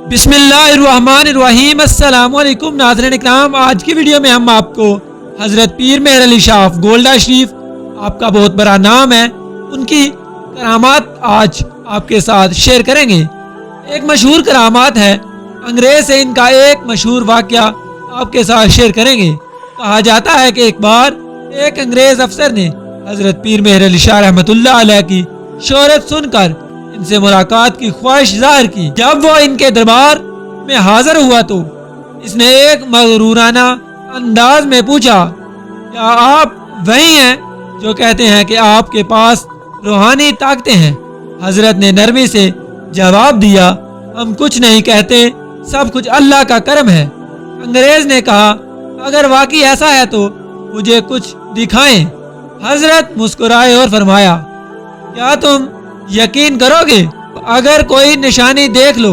बिस्मिल्लाहिर्रहमानिर्रहीम। अस्सलाम वालेकुम नाज़रीन इकराम। आज की वीडियो में हम आपको हज़रत पीर मेहर अली शाह गोल्डा शरीफ, आपका बहुत बड़ा नाम है, उनकी करामात आज आपके साथ शेयर करेंगे। एक मशहूर करामात है, अंग्रेज़ से इनका एक मशहूर वाक़या आपके साथ शेयर करेंगे। कहा जाता है कि एक बार एक अंग्रेज़ अफसर ने हज़रत पीर मेहर अली शाह रहमतुल्लाह अलैह की शोहरत सुनकर इनसे मुलाकात की ख्वाहिश जाहिर की। जब वो इनके दरबार में हाजिर हुआ तो इसने एक मगरूराना अंदाज में पूछा, क्या आप वही हैं जो कहते हैं कि आपके पास रूहानी ताकतें हैं? हजरत ने नरमी से जवाब दिया, हम कुछ नहीं कहते, सब कुछ अल्लाह का करम है। अंग्रेज ने कहा, अगर वाकई ऐसा है तो मुझे कुछ दिखाएं। हजरत मुस्कुराए और फरमाया, क्या तुम यकीन करोगे अगर कोई निशानी देख लो?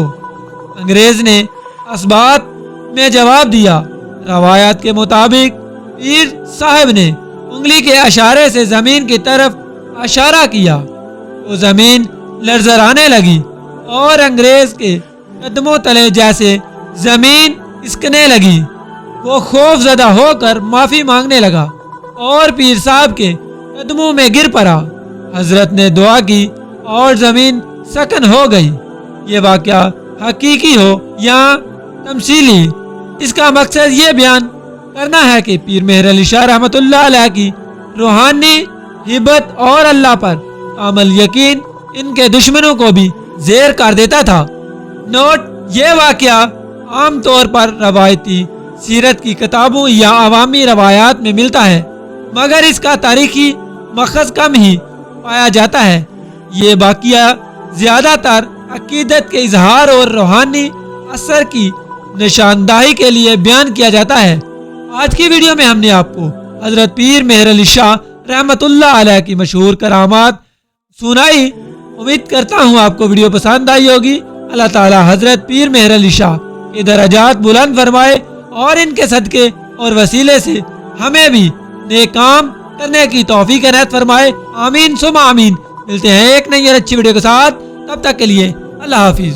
अंग्रेज ने असबात में जवाब दिया। रवायत के मुताबिक पीर साहब ने उंगली के इशारे से जमीन की तरफ इशारा किया तो जमीन लरजराने लगी और अंग्रेज के कदमों तले जैसे जमीन खिसकने लगी। वो खौफजदा होकर माफी मांगने लगा और पीर साहब के कदमों में गिर पड़ा। हजरत ने दुआ की और जमीन सकन हो गई। ये वाक़या हकीकी हो या तमसीली, इसका मकसद ये बयान करना है कि पीर मेहर अली शाह रहमतुल्लाह अलैह की रूहानी हिब्बत और अल्लाह पर कामल यकीन इनके दुश्मनों को भी ज़ेर कर देता था। नोट, ये वाक़या आम तौर पर रवायती सीरत की किताबों या अवामी रवायात में मिलता है, मगर इसका तारीखी मखज़ कम ही पाया जाता है। ये वाक़या ज़्यादातर अकीदत के इजहार और रूहानी असर की निशानदाही के लिए बयान किया जाता है। आज की वीडियो में हमने आपको हज़रत पीर मेहर अली शाह रहमतुल्लाह अलैह की मशहूर करामात सुनाई। उम्मीद करता हूँ आपको वीडियो पसंद आई होगी। अल्लाह ताला हज़रत पीर मेहर अली शाह के दर्जात बुलंद फरमाए और इनके सदके और वसीले से हमें भी नेक काम करने की तौफीक इनायत फरमाए। आमीन सुमा आमीन। मिलते हैं एक नई और अच्छी वीडियो के साथ, तब तक के लिए अल्लाह हाफिज।